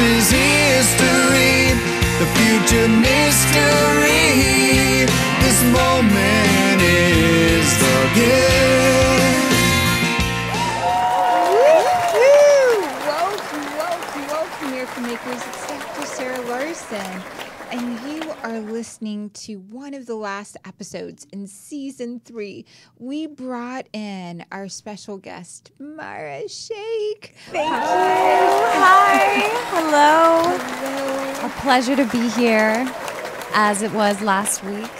is history, the future mystery. This moment is the gift. Welcome, Miracle Makers. It's Dr. Sarah Larsen, and you are listening to one of the last episodes in Season 3. We brought in our special guest, Mara Sheikh. Thank you. Hi. Hello. Hello. A pleasure to be here, as it was last week.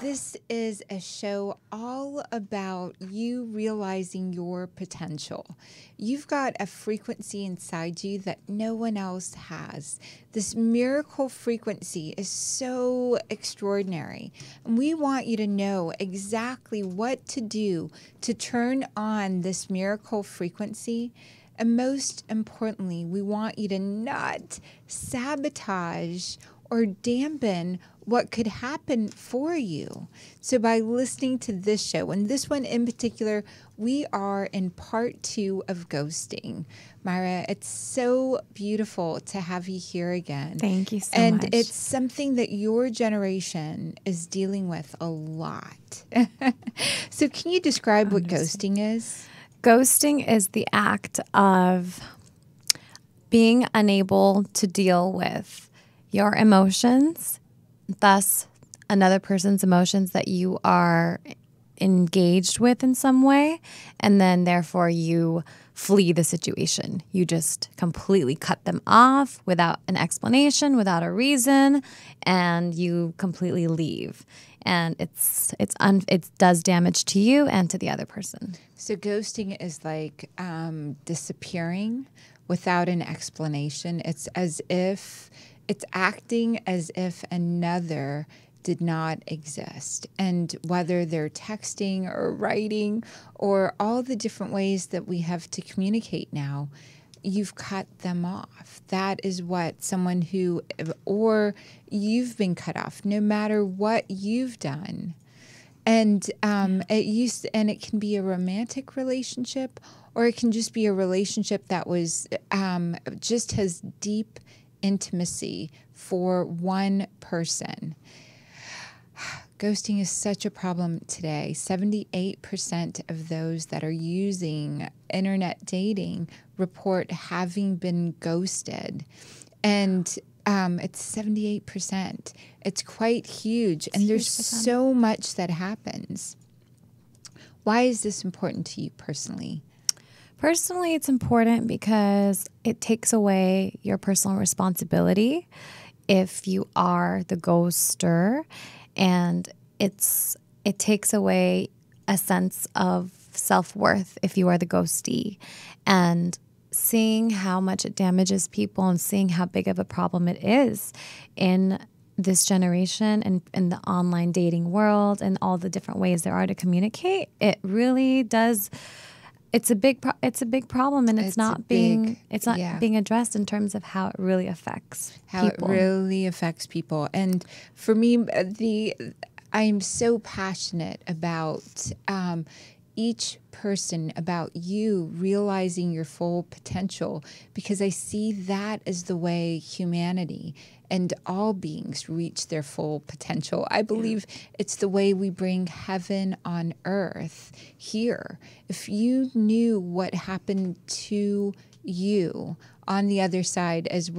This is a show all about you realizing your potential. You've got a frequency inside you that no one else has. This miracle frequency is so extraordinary. And we want you to know exactly what to do to turn on this miracle frequency. And most importantly, we want you to not sabotage or dampen what could happen for you. So by listening to this show, and this one in particular, we are in part 2 of ghosting. Myra, it's so beautiful to have you here again. Thank you so much. much. And it's something that your generation is dealing with a lot. So can you describe what ghosting is? Ghosting is the act of being unable to deal with your emotions, thus another person's emotions that you are engaged with in some way, and then therefore you flee the situation. You just completely cut them off without an explanation, without a reason, and you completely leave. And it does damage to you and to the other person. So ghosting is like disappearing without an explanation. It's acting as if another did not exist. And whether they're texting or writing or all the different ways that we have to communicate now, you've cut them off. That is what someone who, or you've been cut off, no matter what you've done. And it can be a romantic relationship, or it can just be a relationship that was just has deep intimacy for one person. Ghosting is such a problem today. 78% of those that are using internet dating report having been ghosted. And it's 78%. It's quite huge. And there's so much that happens. Why is this important to you personally? Personally, it's important because it takes away your personal responsibility if you are the ghoster, and it takes away a sense of self-worth if you are the ghostee. And seeing how much it damages people and seeing how big of a problem it is in this generation and in the online dating world and all the different ways there are to communicate, it really does. It's a big problem, and it's not being addressed in terms of how it really affects people. How it really affects people. And for me, I'm so passionate about each person, about you realizing your full potential, because I see that as the way humanity and all beings reach their full potential. I believe it's the way we bring heaven on earth here. If you knew what happened to you on the other side, as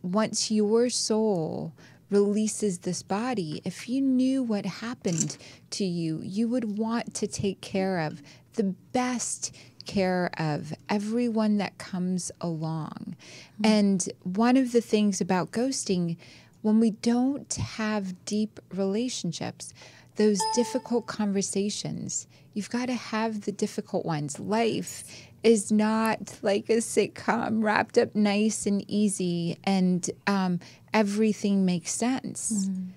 once your soul releases this body, if you knew what happened to you, you would want to take care of the best care of everyone that comes along. Mm-hmm. And one of the things about ghosting, when we don't have deep relationships, those difficult conversations, you've got to have the difficult ones. Life is not like a sitcom wrapped up nice and easy and everything makes sense. Mm-hmm.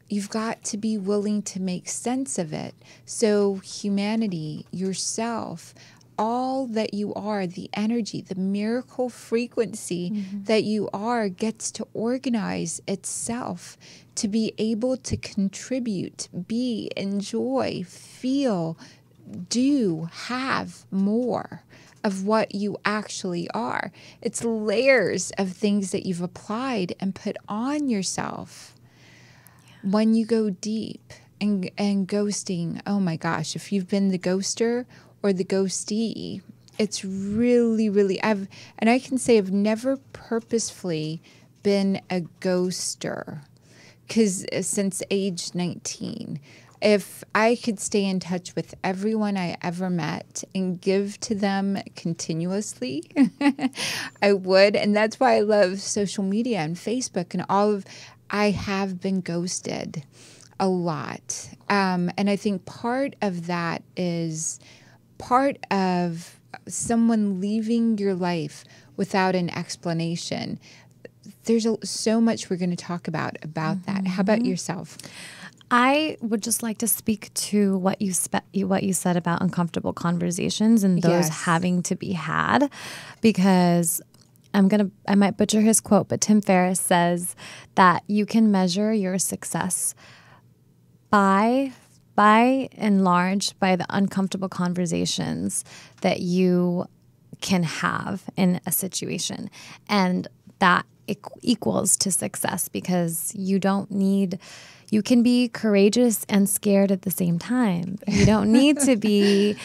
You've got to be willing to make sense of it. So humanity, yourself, all that you are, the energy, the miracle frequency that you are gets to organize itself to be able to contribute, be, enjoy, feel do have more of what you actually are. It's layers of things that you've applied and put on yourself. When you go deep and ghosting, oh my gosh, if you've been the ghoster or the ghostee, it's really, really, and I can say I've never purposefully been a ghoster, because since age 19, if I could stay in touch with everyone I ever met and give to them continuously, I would. And that's why I love social media and Facebook and I have been ghosted a lot. And I think part of that is part of someone leaving your life without an explanation. There's so much we're going to talk about that. How about yourself? I would just like to speak to what you said about uncomfortable conversations and those having to be had, because I might butcher his quote, but Tim Ferriss says that you can measure your success by and large by the uncomfortable conversations that you can have in a situation, and that equals to success, because you can be courageous and scared at the same time. You don't need to be,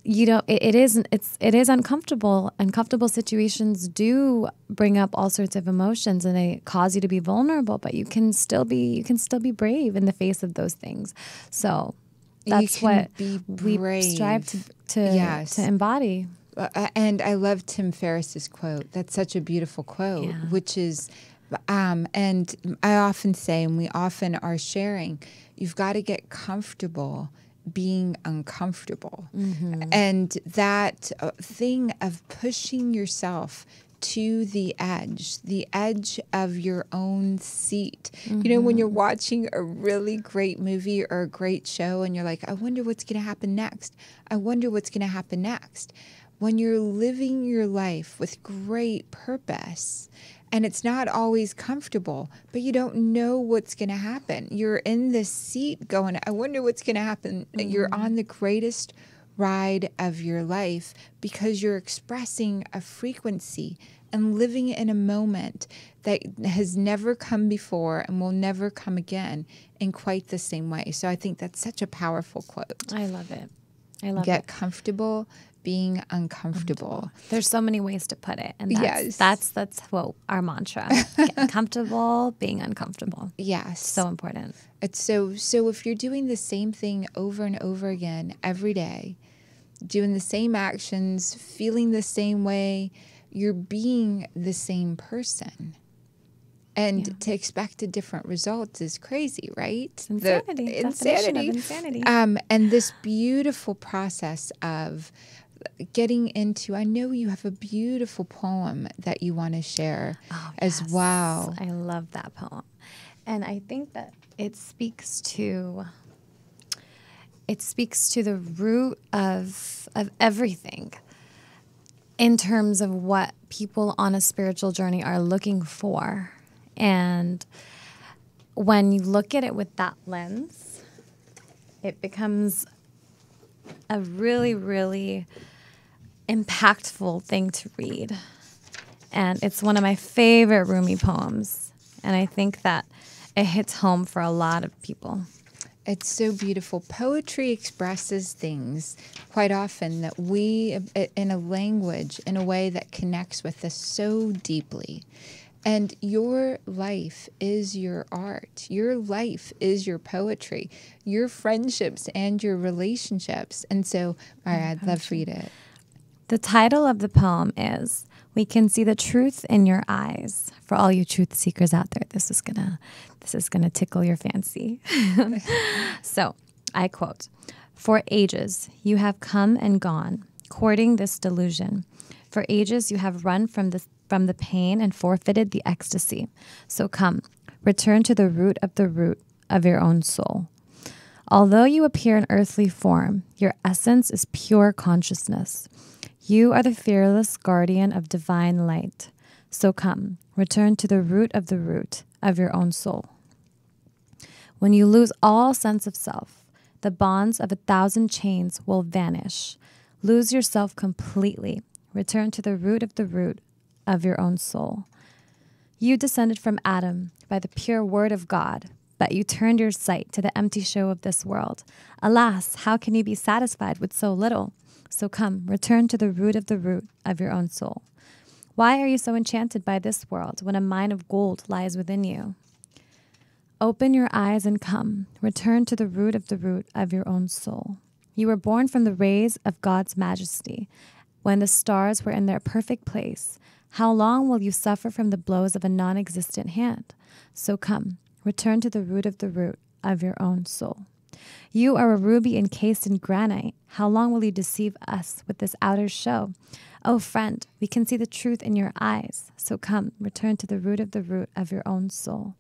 it is uncomfortable. Uncomfortable situations do bring up all sorts of emotions, and they cause you to be vulnerable, but you can still be brave in the face of those things. So that's what we strive to embody. And I love Tim Ferriss's quote. That's such a beautiful quote, which is, and I often say, and we often are sharing, you've got to get comfortable being uncomfortable. And that thing of pushing yourself to the edge of your own seat. You know, when you're watching a really great movie or a great show and you're like, I wonder what's going to happen next. I wonder what's going to happen next. When you're living your life with great purpose, and it's not always comfortable, but you don't know what's going to happen. You're in this seat going, I wonder what's going to happen. You're on the greatest ride of your life because you're expressing a frequency and living in a moment that has never come before and will never come again in quite the same way. So I think that's such a powerful quote. I love it. Get comfortable being uncomfortable. There's so many ways to put it, and that's what our mantra: get comfortable being uncomfortable. Yes, so important. It's so if you're doing the same thing over and over again every day, doing the same actions, feeling the same way, you're being the same person. And to expect a different result is crazy, right? It's insanity. The insanity. Definition of insanity. And this beautiful process of getting into, I know you have a beautiful poem that you want to share as well. I love that poem. And I think that it speaks to the root of everything in terms of what people on a spiritual journey are looking for. And when you look at it with that lens, it becomes a really, really impactful thing to read. And it's one of my favorite Rumi poems. And I think that it hits home for a lot of people. It's so beautiful. Poetry expresses things quite often that we, in a language, in a way that connects with us so deeply. And your life is your art. Your life is your poetry, your friendships and your relationships. And so, Mara, I'd love for you to... The title of the poem is "We Can See the Truth in Your Eyes." For all you truth seekers out there, this is gonna tickle your fancy. So, I quote, "For ages you have come and gone, courting this delusion. For ages you have run from the pain and forfeited the ecstasy. So come, return to the root of your own soul. Although you appear in earthly form, your essence is pure consciousness. You are the fearless guardian of divine light. So come, return to the root of your own soul. When you lose all sense of self, The bonds of 1,000 chains will vanish. Lose yourself completely. Return to the root of your own soul. You descended from Adam by the pure word of God, but you turned your sight to the empty show of this world. Alas, how can you be satisfied with so little? So come, return to the root of your own soul. Why are you so enchanted by this world when a mine of gold lies within you? Open your eyes and come. Return to the root of your own soul. You were born from the rays of God's majesty, when the stars were in their perfect place. How long will you suffer from the blows of a non-existent hand? So come, return to the root of your own soul. You are a ruby encased in granite. How long will you deceive us with this outer show? Oh, friend, we can see the truth in your eyes. So come, return to the root of your own soul.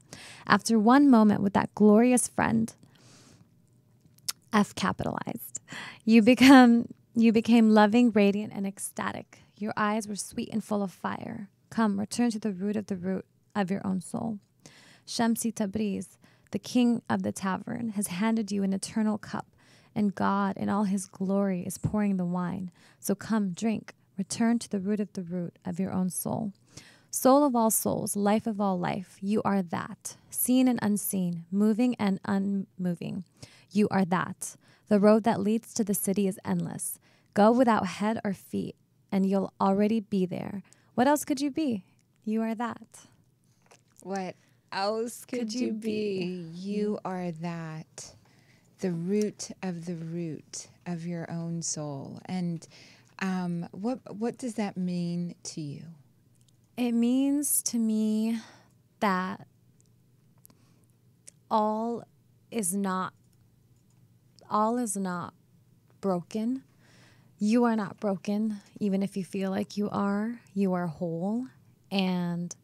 After one moment with that glorious friend, F capitalized, you became loving, radiant, and ecstatic. Your eyes were sweet and full of fire. Come, return to the root of your own soul. Shamsi Tabriz, the king of the tavern, has handed you an eternal cup, and God in all his glory is pouring the wine. So come, drink. Return to the root of your own soul. Soul of all souls, life of all life, you are that. Seen and unseen, moving and unmoving, you are that. The road that leads to the city is endless. Go without head or feet, and you'll already be there. What else could you be? You are that. What else could you be? You are that. The root of your own soul. And what does that mean to you? It means to me that all is not broken. You are not broken, even if you feel like you are. You are whole, and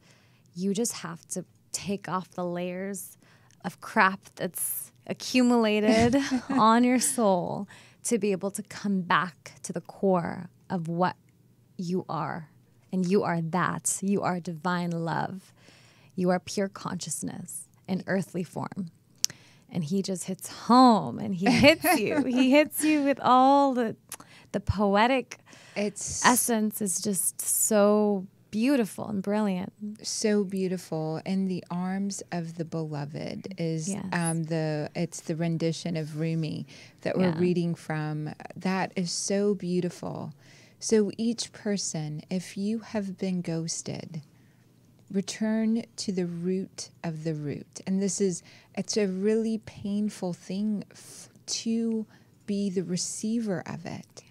you just have to take off the layers of crap that's accumulated on your soul to be able to come back to the core of what you are. And you are that. You are divine love. You are pure consciousness in earthly form. And he just hits home, and he hits you. He hits you with all the poetic essence is just so beautiful and brilliant. So beautiful. In the arms of the beloved is it's the rendition of Rumi that we're reading from. That is so beautiful. So each person, if you have been ghosted, return to the root of the root. And it's a really painful thing to be the receiver of it.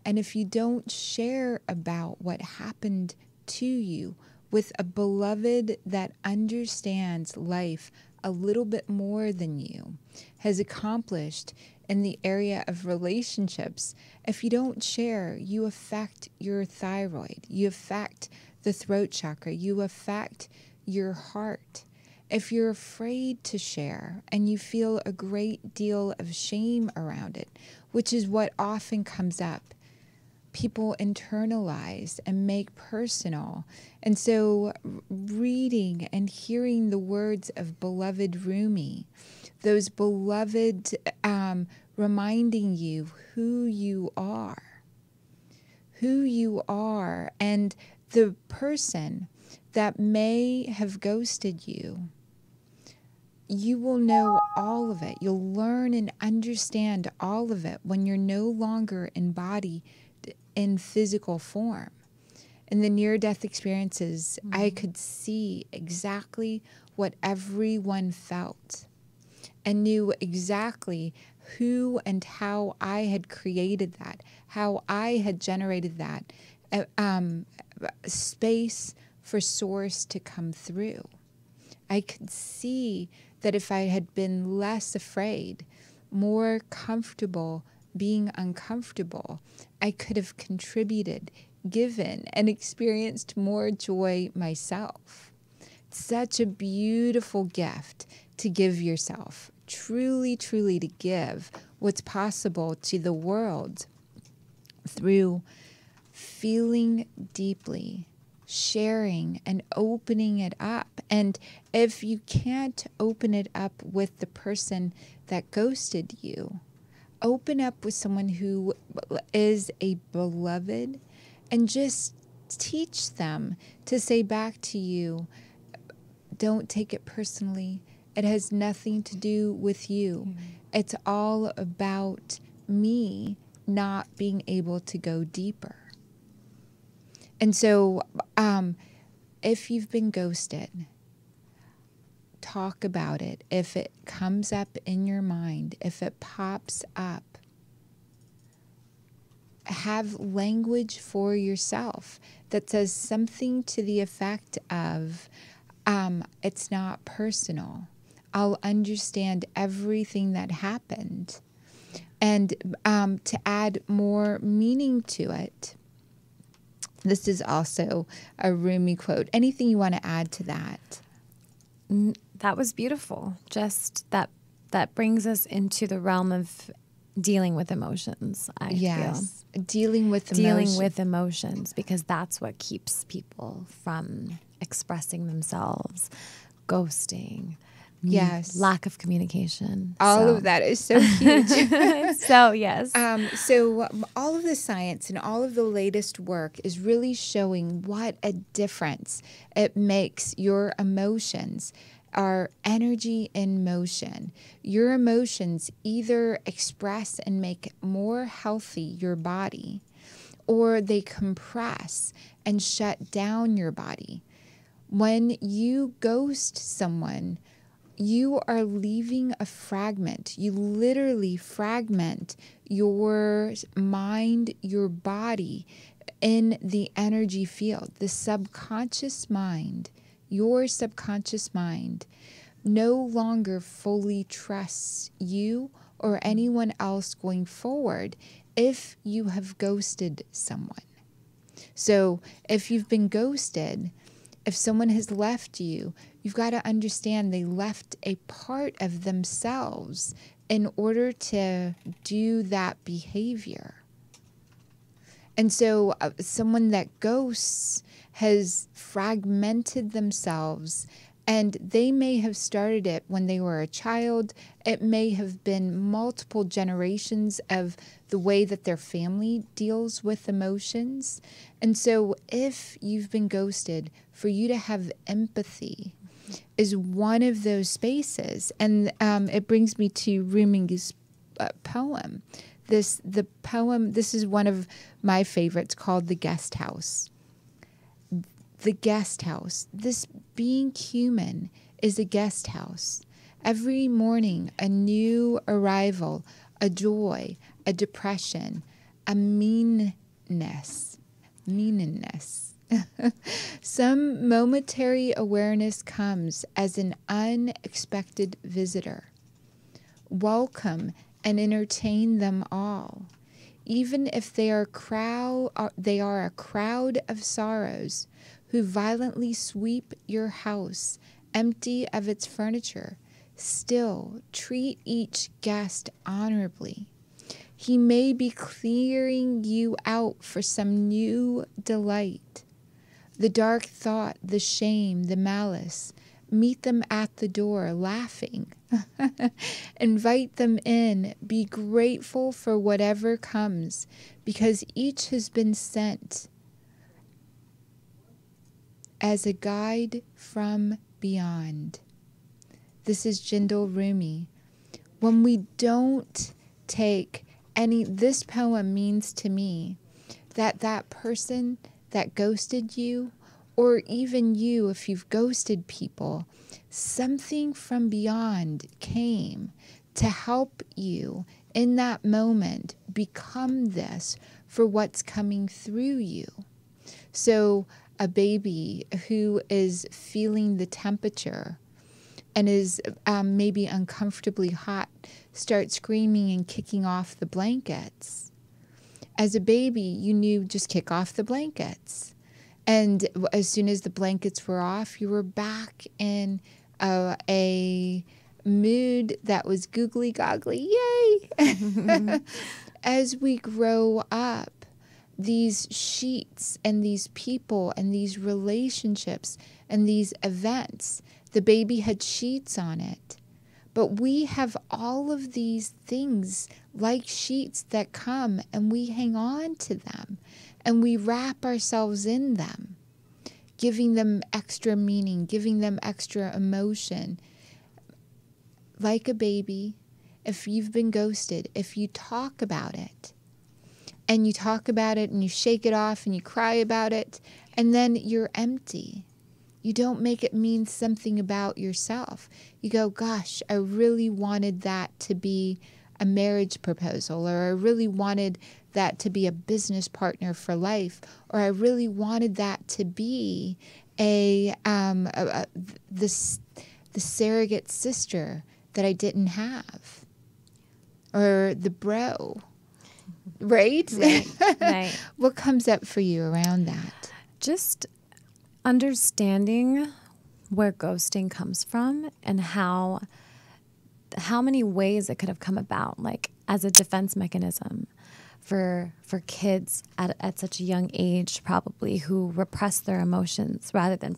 And if you don't share about what happened to you with a beloved that understands life a little bit more than you, has accomplished in the area of relationships, if you don't share, you affect your thyroid, you affect the throat chakra, you affect your heart. If you're afraid to share and you feel a great deal of shame around it, which is what often comes up, people internalize and make personal. And so reading and hearing the words of beloved Rumi, those beloved reminding you who you are, and the person that may have ghosted you, you will know all of it. You'll learn and understand all of it when you're no longer embodied in physical form. In the near-death experiences, I could see exactly what everyone felt and knew exactly who and how I had created that, how I had generated that space for source to come through. I could see that if I had been less afraid, more comfortable being uncomfortable, I could have contributed, given, and experienced more joy myself. Such a beautiful gift to give yourself, truly, truly to give what's possible to the world through feeling deeply, sharing and opening it up. And if you can't open it up with the person that ghosted you, open up with someone who is a beloved and just teach them to say back to you, don't take it personally. It has nothing to do with you. It's all about me not being able to go deeper. And so if you've been ghosted, talk about it. If it comes up in your mind, if it pops up, have language for yourself that says something to the effect of, it's not personal. I'll understand everything that happened. And to add more meaning to it, this is also a Rumi quote. Anything you want to add to that? That was beautiful. Just that brings us into the realm of dealing with emotions, I feel. Dealing with emotions, because that's what keeps people from expressing themselves, ghosting, lack of communication. All of that is so huge. So, yes. So all of the science and all of the latest work is really showing what a difference it makes. Your emotions are energy in motion. Your emotions either express and make more healthy your body, or they compress and shut down your body. When you ghost someone, you are leaving a fragment. You literally fragment your mind, your body in the energy field. The subconscious mind, your subconscious mind, no longer fully trusts you or anyone else going forward if you have ghosted someone. So if you've been ghosted, if someone has left you, you've got to understand they left a part of themselves in order to do that behavior. And so someone that ghosts has fragmented themselves, and they may have started it when they were a child. It may have been multiple generations of the way that their family deals with emotions. And so if you've been ghosted, for you to have empathy is one of those spaces. And it brings me to Rumi's poem. This is one of my favorites, called The Guest House. The guest house. This being human is a guest house. Every morning, a new arrival, a joy, a depression, a meanness. Some momentary awareness comes as an unexpected visitor. Welcome and entertain them all. Even if they are a crowd of sorrows who violently sweep your house empty of its furniture, still treat each guest honorably. He may be clearing you out for some new delight. The dark thought, the shame, the malice, meet them at the door laughing. Invite them in. Be grateful for whatever comes, because each has been sent as a guide from beyond. This is Jindal Rumi. When we don't take this poem means to me that person that ghosted you, or even you, if you've ghosted people, something from beyond came to help you in that moment become this for what's coming through you. So a baby who is feeling the temperature and is maybe uncomfortably hot starts screaming and kicking off the blankets. As a baby, you knew just kick off the blankets. And as soon as the blankets were off, you were back in a mood that was googly goggly. Yay! As we grow up, these sheets and these people and these relationships and these events, the baby had sheets on it, But we have all of these things like sheets that come, and we hang on to them and we wrap ourselves in them, giving them extra meaning, giving them extra emotion. Like a baby, if you've been ghosted, if you talk about it, and you talk about it and you shake it off and you cry about it, and then you're empty. You don't make it mean something about yourself. You go, gosh, I really wanted that to be a marriage proposal, or I really wanted that to be a business partner for life, or I really wanted that to be the surrogate sister that I didn't have, or the bro, right? Right. What comes up for you around that? Just understanding where ghosting comes from and how many ways it could have come about, like as a defense mechanism for kids at such a young age, probably, who repress their emotions rather than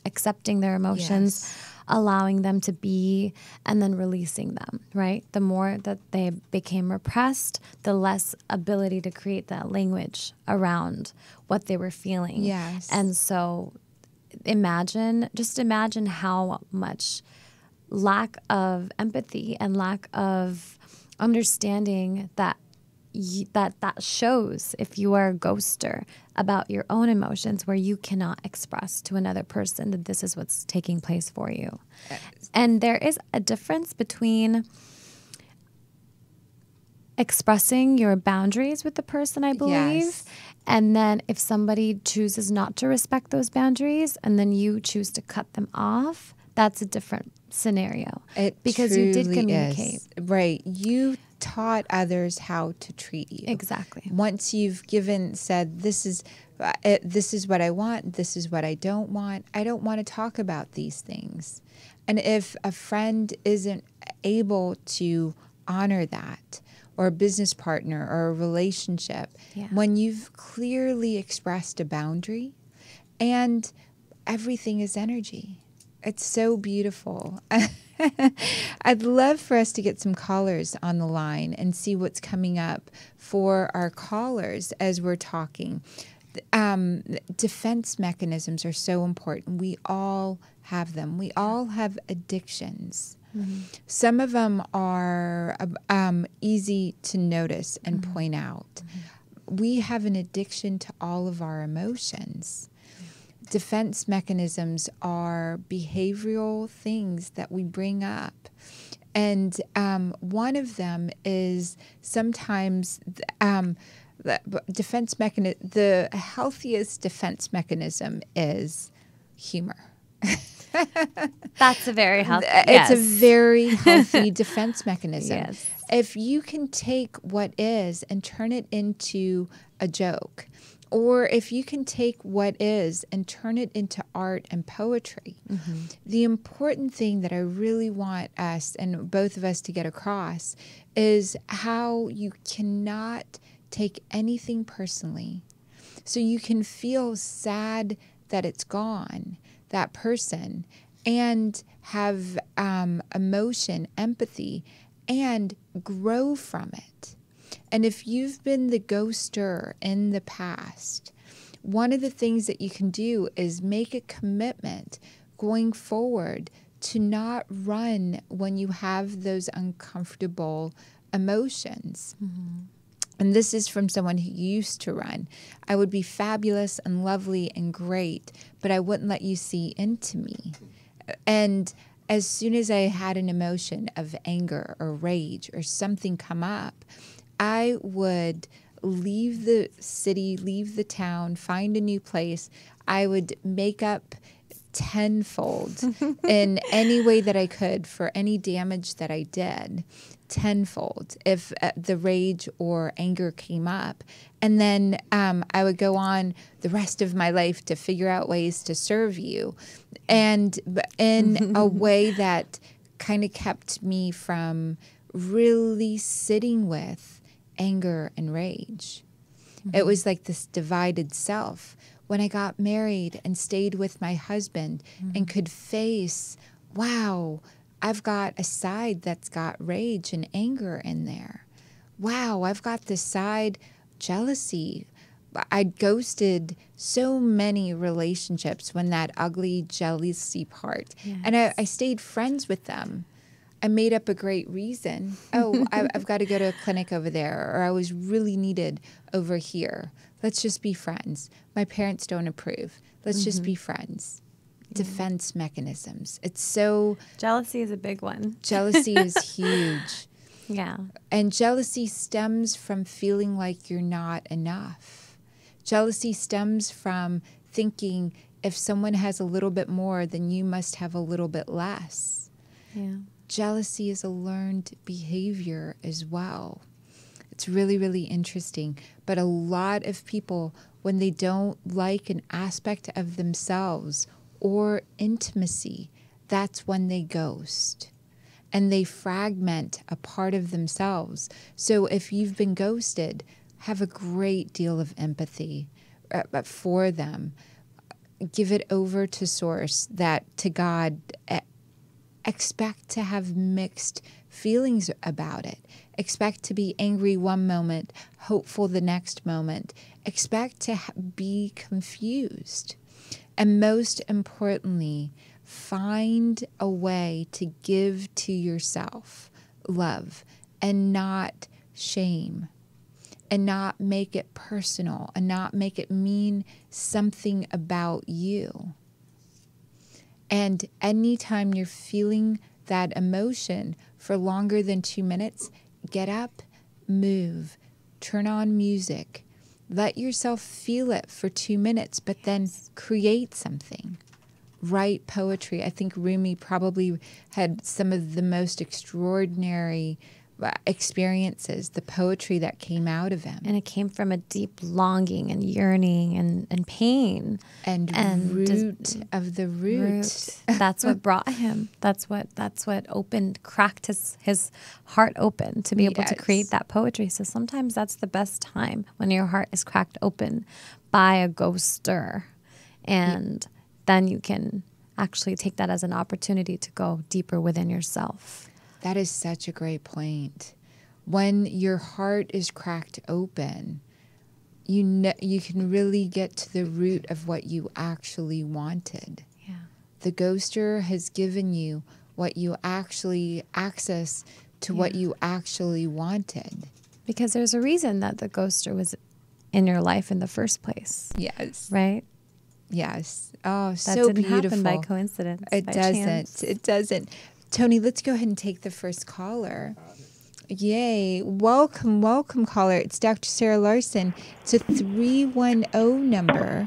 accepting their emotions, Yes. allowing them to be, and then releasing them, right? The more that they became repressed, the less ability to create that language around what they were feeling. Yes. And so imagine how much lack of empathy and lack of understanding that shows if you are a ghoster about your own emotions, where you cannot express to another person that this is what's taking place for you. And there is a difference between expressing your boundaries with the person, I believe. Yes. And then if somebody chooses not to respect those boundaries and then you choose to cut them off, that's a different scenario. Because you did truly communicate. is. Right. You taught others how to treat you. Exactly. Once you've said, this is what I want, this is what I don't want to talk about these things. And if a friend isn't able to honor that, or a business partner or a relationship, Yeah. when you've clearly expressed a boundary, and everything is energy. It's so beautiful. I'd love for us to get some callers on the line and see what's coming up for our callers as we're talking. Defense mechanisms are so important. We all have them. We all have addictions. Mm-hmm. Some of them are easy to notice and mm-hmm. point out. Mm-hmm. We have an addiction to all of our emotions. Defense mechanisms are behavioral things that we bring up. And one of them is sometimes the healthiest defense mechanism is humor. That's a very healthy. It's a very healthy defense mechanism. Yes. If you can take what is and turn it into a joke, or if you can take what is and turn it into art and poetry, mm-hmm. the important thing that I really want us and both of us to get across is how you cannot take anything personally. So you can feel sad that it's gone, that person, and have emotion, empathy, and grow from it. And if you've been the ghoster in the past, one of the things that you can do is make a commitment going forward to not run when you have those uncomfortable emotions. Mm-hmm. And this is from someone who used to run. I would be fabulous and lovely and great, but I wouldn't let you see into me. And as soon as I had an emotion of anger or rage or something come up, I would leave the city, leave the town, find a new place. I would make up tenfold in any way that I could for any damage that I did, tenfold if the rage or anger came up. And then I would go on the rest of my life to figure out ways to serve you, and in a way that kind of kept me from really sitting with anger and rage. Mm-hmm. It was like this divided self. When I got married and stayed with my husband, mm-hmm. and could face, wow, I've got a side that's got rage and anger in there. Wow, I've got this side, jealousy. I ghosted so many relationships when that ugly jealousy part. Yes. And I stayed friends with them. I made up a great reason. Oh, I've got to go to a clinic over there, or I was really needed over here. Let's just be friends. My parents don't approve. Let's just be friends. Defense mechanisms. It's so... Jealousy is a big one. Jealousy is huge. Yeah. And jealousy stems from feeling like you're not enough. Jealousy stems from thinking if someone has a little bit more, then you must have a little bit less. Yeah. Jealousy is a learned behavior as well. It's really, really interesting. But a lot of people, when they don't like an aspect of themselves or intimacy, that's when they ghost. And they fragment a part of themselves. So if you've been ghosted, have a great deal of empathy for them. Give it over to Source, to God. Expect to have mixed feelings about it. Expect to be angry one moment, hopeful the next moment. Expect to be confused. And most importantly, find a way to give to yourself love and not shame, and not make it personal, and not make it mean something about you. And anytime you're feeling that emotion for longer than 2 minutes, get up, move, turn on music, let yourself feel it for 2 minutes, but then create something. Write poetry. I think Rumi probably had some of the most extraordinary experiences, the poetry that came out of him. And it came from a deep longing and yearning and pain. And root of the root. That's what brought him. That's what cracked his heart open to be able to create that poetry. So sometimes that's the best time, when your heart is cracked open by a ghoster. And then you can actually take that as an opportunity to go deeper within yourself. That is such a great point. When your heart is cracked open, you can really get to the root of what you actually wanted. Yeah. The ghoster has given you what you actually access to what you actually wanted. Because there's a reason that the ghoster was in your life in the first place. Yes. Right? Yes. Oh, That so didn't beautiful. happen by coincidence. It by doesn't. chance. It doesn't. Tony, let's go ahead and take the first caller. Yay. Welcome, welcome, caller. It's Dr. Sarah Larsen. It's a 310 number.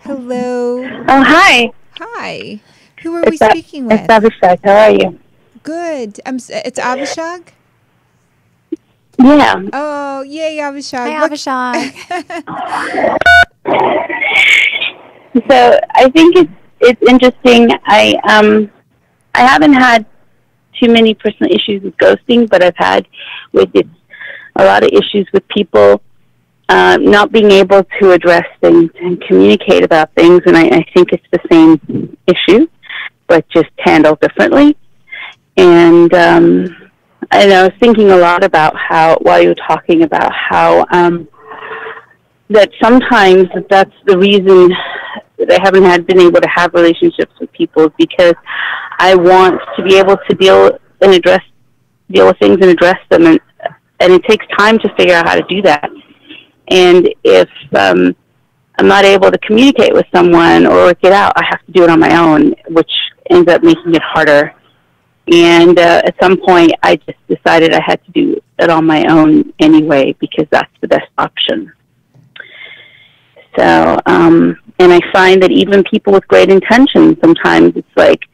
Hello. Oh, hi. Hi. Who are we speaking with? It's Abhishek. How are you? Good. It's Avishag? Yeah. Oh, yay, Avishag. Hi, Avishag. So I think it's interesting. I haven't had too many personal issues with ghosting, but I've had a lot of issues with people not being able to address things and communicate about things, and I think it's the same issue, but just handled differently. And I was thinking a lot about while you were talking about how that sometimes that's the reason that I haven't been able to have relationships with people, is because I want to be able to deal with things and address them, and it takes time to figure out how to do that. And if I'm not able to communicate with someone or work it out, I have to do it on my own, which ends up making it harder. And at some point, I just decided I had to do it on my own anyway, because that's the best option. So, and I find that even people with great intentions, sometimes it's like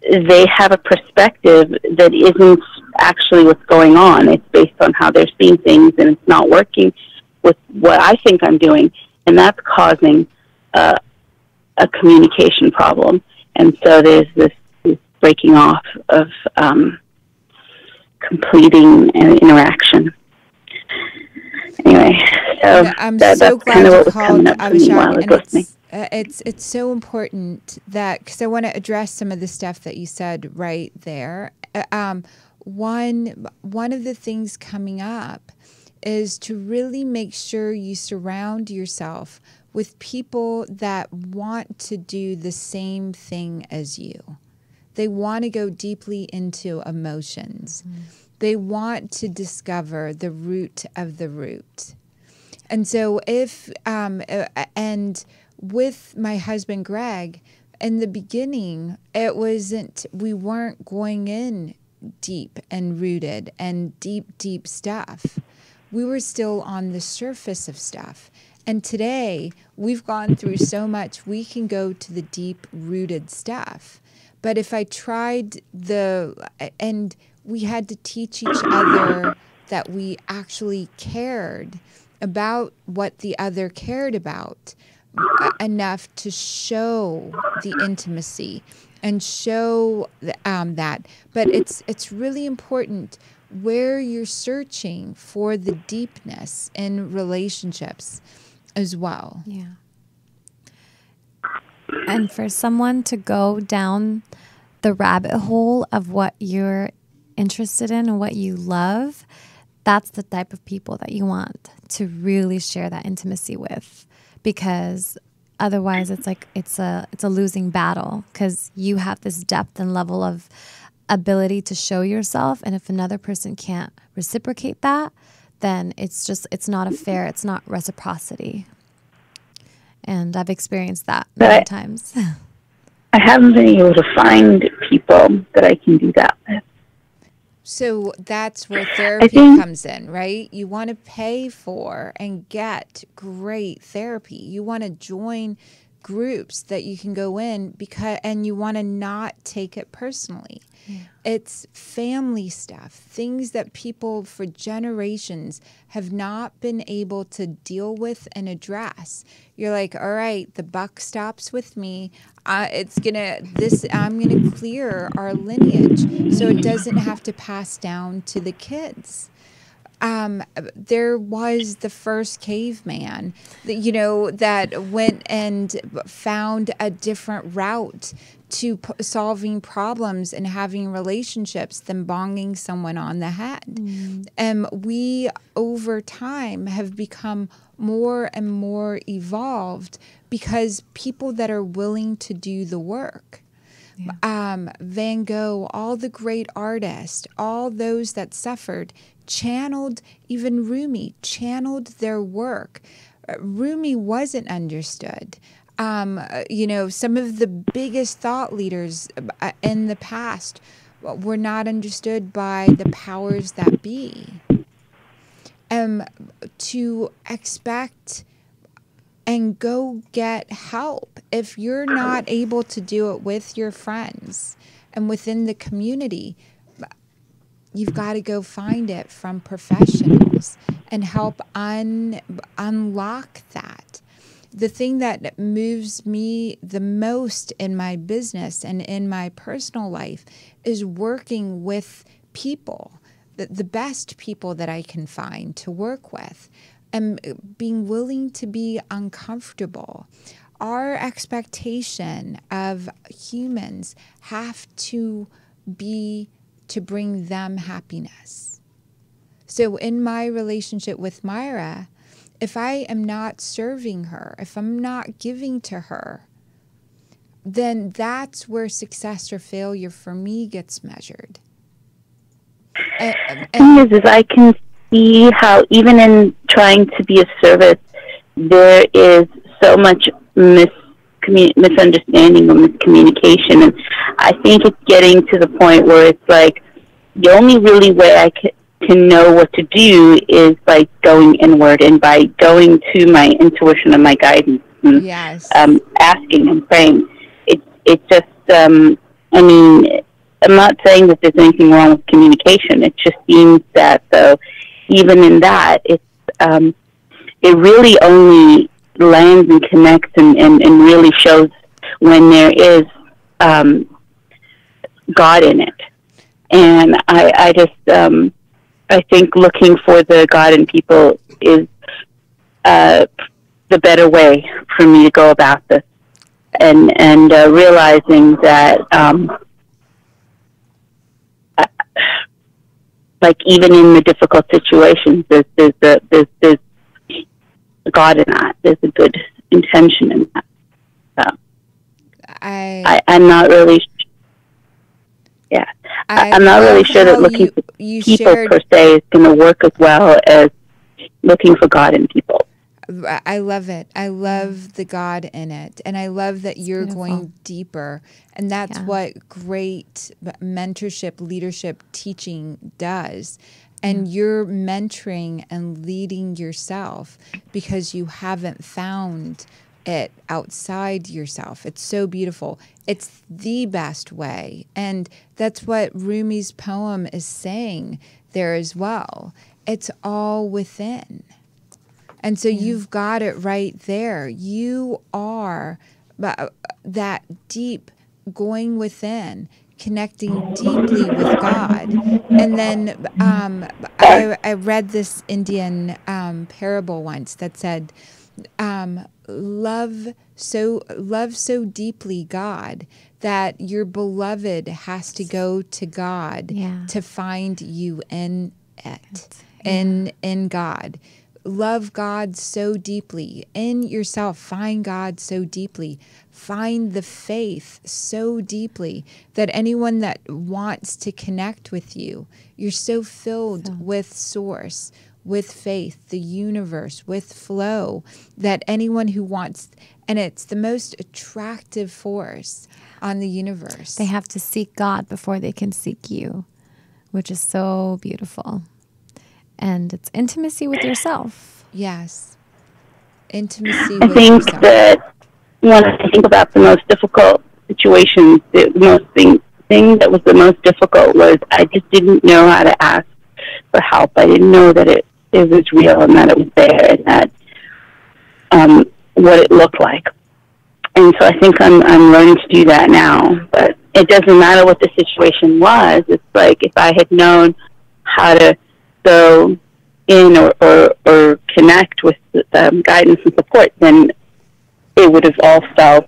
they have a perspective that isn't actually what's going on. It's based on how they're seeing things, and it's not working with what I think I'm doing, and that's causing a communication problem. And so there's this breaking off of completing an interaction. Anyway, so I'm that's so glad kind of you what was called, coming up for me while I Avishag, was and listening. It's so important that, because I want to address some of the stuff that you said right there. One of the things coming up is to really make sure you surround yourself with people that want to do the same thing as you. They want to go deeply into emotions. They want to discover the root of the root. And so and with my husband, Greg, in the beginning, we weren't going in deep and rooted and deep stuff. We were still on the surface of stuff. And today, we've gone through so much, we can go to the deep rooted stuff. But if I tried and we had to teach each other that we actually cared about what the other cared about enough to show the intimacy and show that. But it's really important where you're searching for the deepness in relationships as well. Yeah. And for someone to go down the rabbit hole of what you're interested in and what you love, that's the type of people that you want to really share that intimacy with, because otherwise it's like it's a losing battle, because you have this depth and level of ability to show yourself, and if another person can't reciprocate that, then it's not it's not reciprocity. And I've experienced that many times. I haven't been able to find people that I can do that with. So that's where therapy comes in, right? You want to pay for and get great therapy. You want to join groups that you can go in and you want to not take it personally. Yeah. It's family stuff, things that people for generations have not been able to deal with and address. You're like, all right, the buck stops with me. I'm gonna clear our lineage so it doesn't have to pass down to the kids. There was the first caveman, that went and found a different route to solving problems and having relationships than bonging someone on the head. And we, over time, have become more and more evolved because people that are willing to do the work. Yeah. Van Gogh, all the great artists, all those that suffered, channeled, even Rumi, channeled their work. Rumi wasn't understood. Some of the biggest thought leaders in the past were not understood by the powers that be. To expect and go get help if you're not able to do it with your friends and within the community. You've got to go find it from professionals and help unlock that. The thing that moves me the most in my business and in my personal life is working with people, the best people that I can find to work with, and being willing to be uncomfortable. Our expectation of humans have to be to bring them happiness. So in my relationship with Myra, if I am not serving her, if I'm not giving to her, then that's where success or failure for me gets measured. The thing is I can see how even in trying to be of service, there is so much misunderstanding or miscommunication. And I think it's getting to the point where it's like the only really way I can know what to do is by going inward and by going to my intuition and my guidance and asking and praying. It's just, I'm not saying that there's anything wrong with communication. It just seems that, though, even in that, it really only lands and connects and really shows when there is God in it. And I just, I think looking for the God in people is the better way for for me to go about this, and realizing that like even in the difficult situations, there's God in that. There's a good intention in that. So I'm not really. Yeah, I'm not really sure that looking for people per se is going to work as well as looking for God in people. I love it. I love the God in it. And I love that you're going deeper. And that's what great mentorship, leadership, teaching does. And you're mentoring and leading yourself because you haven't found it outside yourself. It's so beautiful. It's the best way. And that's what Rumi's poem is saying there as well. It's all within. And so you've got it right there. You are that deep going within, connecting deeply with God. And then I read this Indian parable once that said, love so deeply God that your beloved has to go to God to find you in it, in God. Love God so deeply in yourself. Find God so deeply. Find the faith so deeply that anyone that wants to connect with you, you're so filled with source, with faith, the universe, with flow, that anyone who wants, and it's the most attractive force on the universe. They have to seek God before they can seek you, which is so beautiful. And it's intimacy with yourself. Yes. Intimacy with yourself. I think that when I think about the most difficult situations, the most thing that was the most difficult was I just didn't know how to ask for help. I didn't know that it was real and that it was there and that what it looked like. And so I think I'm learning to do that now. But it doesn't matter what the situation was. It's like if I had known how to go in or connect with guidance and support, then it would have all felt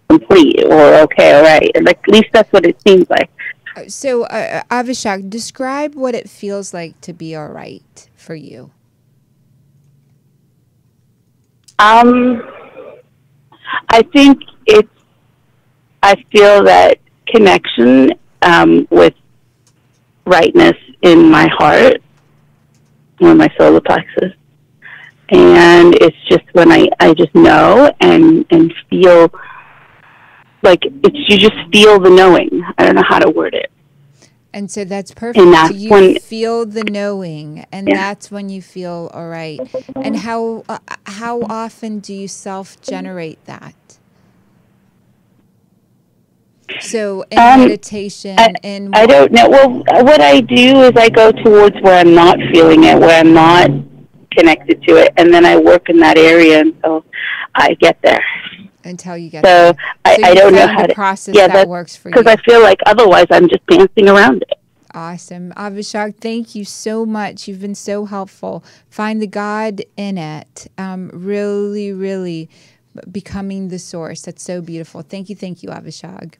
complete or okay, all right. Like, at least that's what it seems like. So, Avishag, describe what it feels like to be all right for you. I think I feel that connection with rightness in my heart, or my solar plexus. And it's just when I just know and feel like you just feel the knowing. I don't know how to word it. And so that's perfect. And that's you feel the knowing, and that's when you feel all right. And how often do you self-generate that? So in meditation, I don't know. Well, what I do is I go towards where I'm not feeling it, where I'm not connected to it, and then I work in that area until I get there. Until you get there. So I don't know how to process that works for you. Because I feel like otherwise I'm just dancing around it. Awesome. Avishag, thank you so much. You've been so helpful. Find the God in it. Really, really becoming the source. That's so beautiful. Thank you, Avishag.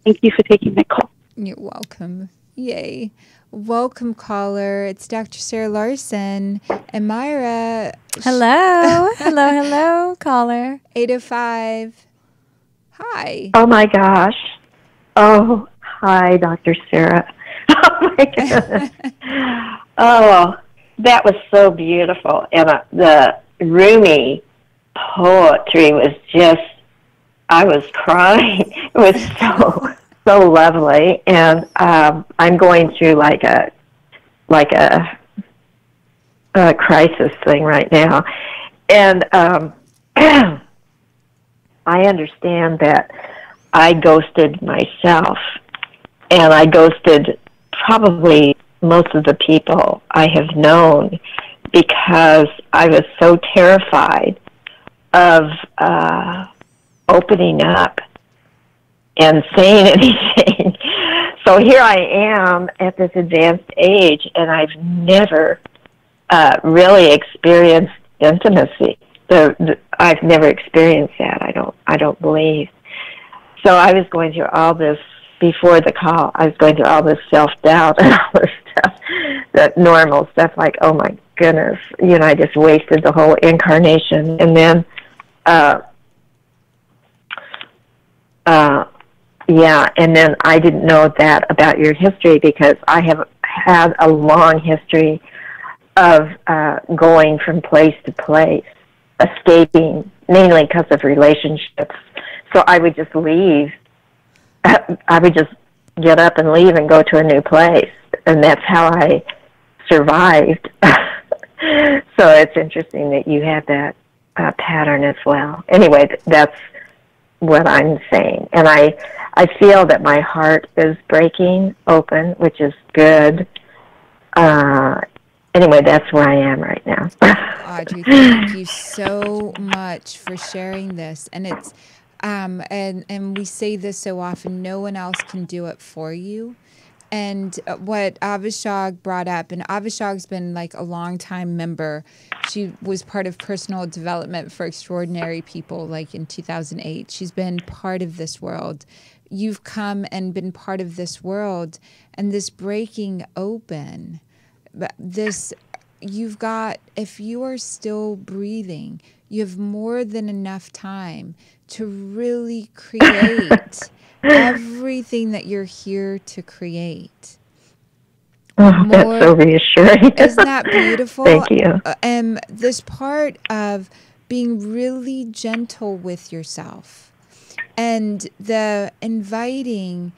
Thank you for taking my call. You're welcome. Yay. Welcome, caller. It's Dr. Sarah Larsen and Myra. Hello. hello, caller. 805. Hi. Oh, my gosh. Oh, hi, Dr. Sarah. Oh, my goodness. Oh, that was so beautiful. And the Rumi poetry was just, I was crying. It was so lovely. And I'm going through like a crisis thing right now. And I understand that I ghosted myself, and I ghosted probably most of the people I have known because I was so terrified of opening up and saying anything. So here I am at this advanced age, and I've never really experienced intimacy. I've never experienced that. I don't believe. So I was going through all this before the call. I was going through all this self-doubt and all this stuff, that normal stuff like, oh my goodness, I just wasted the whole incarnation. And then, yeah, and then I didn't know that about your history because I have had a long history of going from place to place, escaping, mainly because of relationships. So I would just leave. I would just get up and leave and go to a new place, and that's how I survived. So it's interesting that you have that pattern as well. Anyway, that's what I'm saying, and I feel that my heart is breaking open, which is good. Anyway, that's where I am right now. Audrey, thank you so much for sharing this. And it's and we say this so often, no one else can do it for you. And what Avishag brought up, and Avishag's been like a long-time member. She was part of personal development for extraordinary people, like in 2008. She's been part of this world. You've come and been part of this world, and this breaking open, this, you've got, if you are still breathing, you have more than enough time to really create everything that you're here to create. Oh, that's so reassuring. Isn't that beautiful? Thank you. This part of being really gentle with yourself and the inviting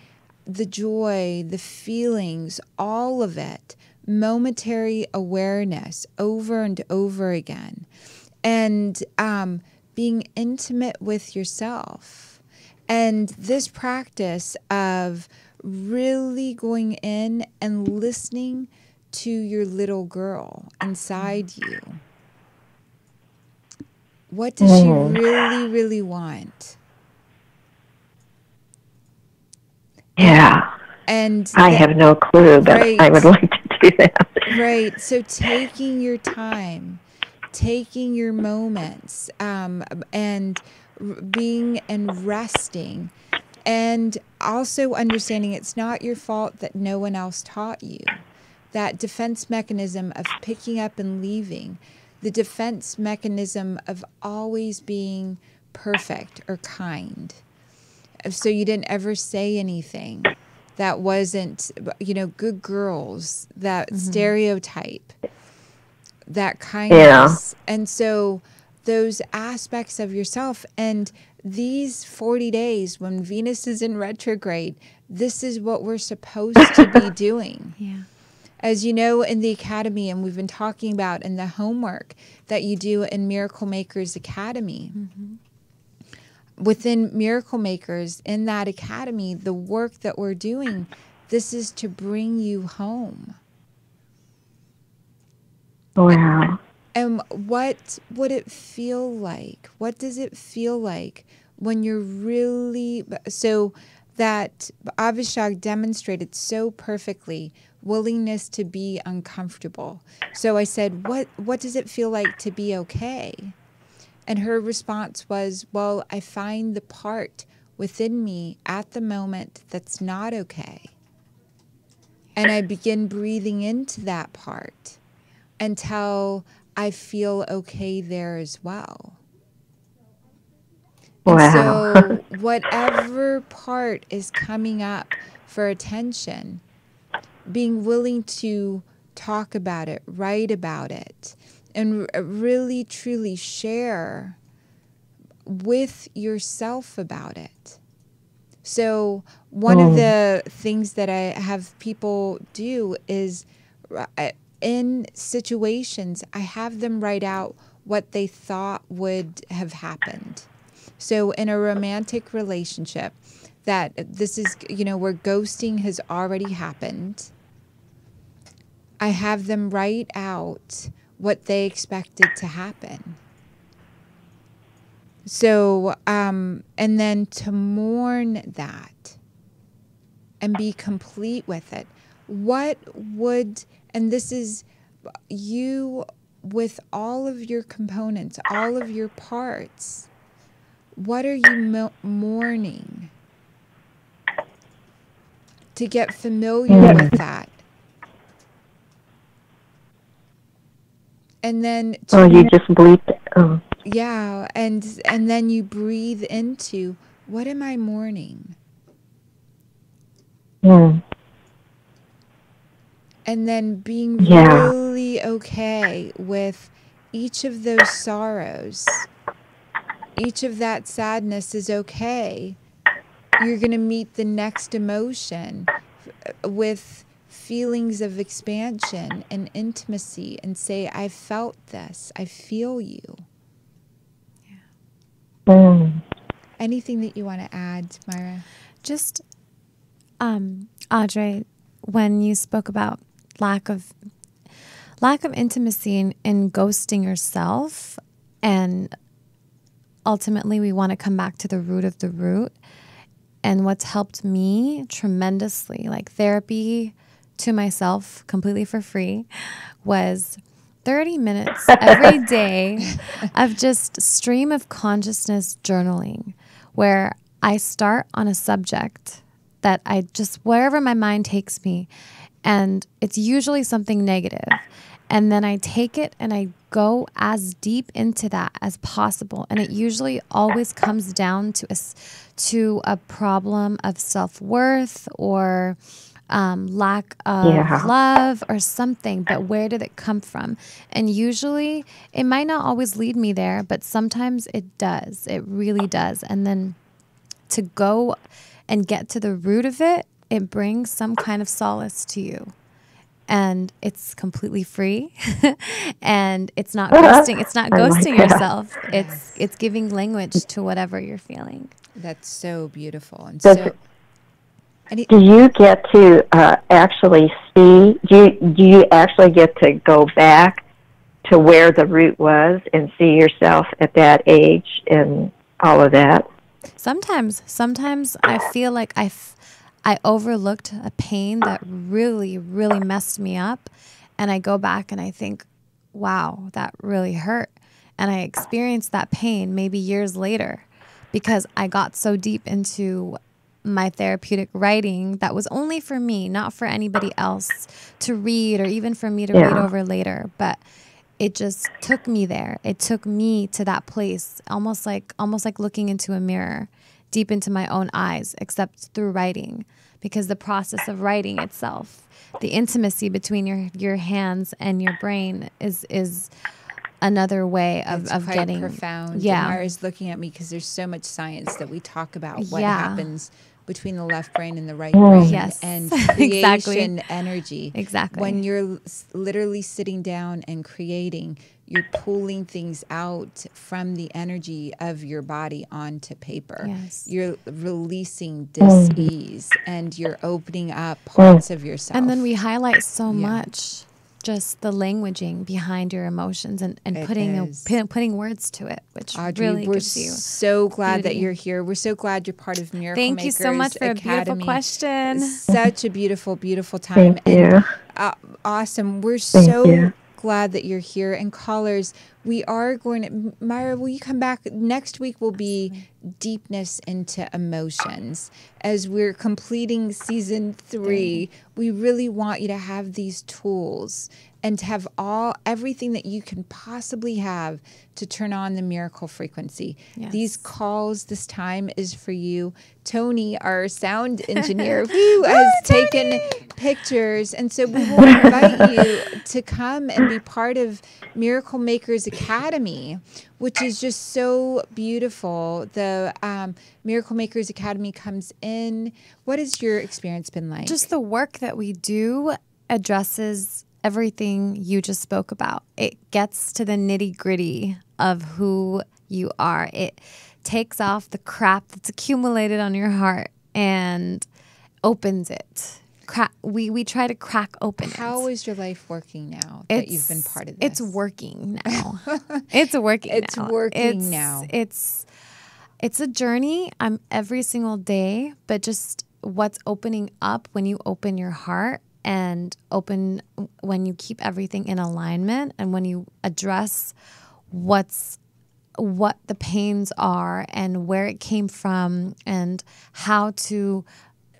the joy, the feelings, all of it, momentary awareness over and over again, and being intimate with yourself. And this practice of really going in and listening to your little girl inside you. What does she really, really want? Yeah. And I have no clue, but right. I would like to do that. Right. So taking your time, taking your moments, and being and resting, and also understanding it's not your fault that no one else taught you. That defense mechanism of picking up and leaving, the defense mechanism of always being perfect or kind. So you didn't ever say anything that wasn't, good girls, that stereotype, that kindness. Yeah. And so those aspects of yourself, and these 40 days when Venus is in retrograde, this is what we're supposed to be doing. Yeah. As you know, in the Academy, and we've been talking about in the homework that you do in Miracle Makers Academy. Mm-hmm. Within Miracle Makers, in that academy, the work that we're doing, this is to bring you home. Wow. And what would it feel like? What does it feel like when you're really, so that Avishag demonstrated so perfectly, willingness to be uncomfortable. So I said, what does it feel like to be okay? And her response was, well, I find the part within me at the moment that's not okay. And I begin breathing into that part until I feel okay there as well. Wow. And so whatever part is coming up for attention, being willing to talk about it, write about it, and really, truly share with yourself about it. So one of the things that I have people do is in situations, I have them write out what they thought would have happened. So in a romantic relationship, that this is, where ghosting has already happened, I have them write out what they expected to happen. So, and then to mourn that and be complete with it. What would, and this is, you with all of your components, all of your parts, what are you mourning? To get familiar with that. And then you just bleeped. Oh. Yeah, and then you breathe into, what am I mourning? Mm. And then being really okay with each of those sorrows. Each of that sadness is okay. You're going to meet the next emotion with feelings of expansion and intimacy and say, I felt this. I feel you. Yeah. Mm. Anything that you want to add, Myra? Just, Audrey, when you spoke about lack of intimacy in ghosting yourself, and ultimately we want to come back to the root of the root. And what's helped me tremendously, like therapy to myself completely for free, was 30 minutes every day of just stream of consciousness journaling, where I start on a subject that I just, wherever my mind takes me, and it's usually something negative. And then I take it and I go as deep into that as possible. And it usually always comes down to a problem of self-worth or lack of love or something. But where did it come from? And usually it might not always lead me there, but sometimes it does. It really does. And then to go and get to the root of it, it brings some kind of solace to you. And it's completely free, and it's not ghosting. It's not ghosting yourself. It's giving language to whatever you're feeling. That's so beautiful. And do you get to actually see? Do you actually get to go back to where the root was and see yourself at that age and all of that? Sometimes I feel like I overlooked a pain that really, really messed me up. And I go back and I think, wow, that really hurt. And I experienced that pain maybe years later because I got so deep into my therapeutic writing that was only for me, not for anybody else to read or even for me to read over later. But it just took me there. It took me to that place, almost like looking into a mirror, deep into my own eyes, except through writing. Because the process of writing itself, the intimacy between your hands and your brain is another way of quite getting profound. Yeah, and Myra's looking at me because there's so much science that we talk about what happens between the left brain and the right brain, and creation energy. Exactly. When you're literally sitting down and creating, you're pulling things out from the energy of your body onto paper. Yes. You're releasing dis-ease and you're opening up parts of yourself. And then we highlight so much just the languaging behind your emotions and putting words to it, which Audrey, really we're gives you so glad beauty. that you're here. We're so glad you're part of Miracle Thank Makers you so much for Academy. a beautiful question. Such a beautiful, beautiful time. Thank you. Awesome. We're Thank so you. glad that you're here. And callers, we are going to, Myra, will you come back? Next week will be deepness into emotions. As we're completing season 3, we really want you to have these tools and to have everything that you can possibly have to turn on the miracle frequency. Yes. These calls, this time is for you. Tony, our sound engineer, who has taken pictures. And so we will invite you to come and be part of Miracle Makers Academy, which is just so beautiful. The Miracle Makers Academy comes in. What has your experience been like? Just the work that we do addresses everything you just spoke about. It gets to the nitty-gritty of who you are. It takes off the crap that's accumulated on your heart and opens it. We try to crack open it. How is your life working now that you've been part of this? It's working now. It's working now. It's a journey. I'm every single day, but just what's opening up when you open your heart and open, when you keep everything in alignment and when you address what the pains are and where it came from and how to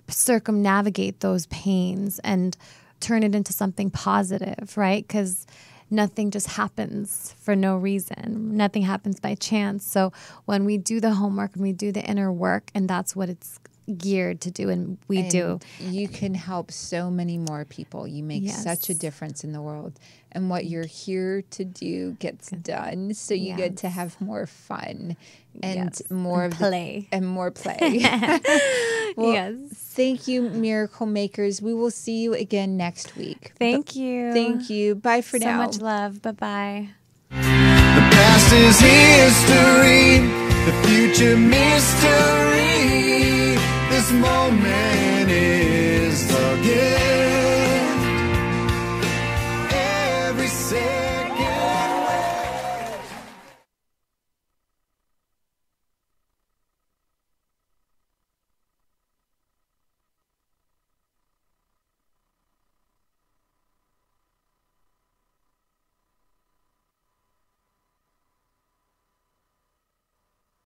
circumnavigate those pains and turn it into something positive, right? Because nothing just happens for no reason. Nothing happens by chance. So when we do the homework and we do the inner work, and that's what it's geared to do, and we do. You can help so many more people. You make such a difference in the world. And what you're here to do gets done. So you get to have more fun and more and play. And more play. Well, thank you, Miracle Makers. We will see you again next week. Thank you. Thank you. Bye for now. So much love. Bye-bye. The past is history, the future mystery. This moment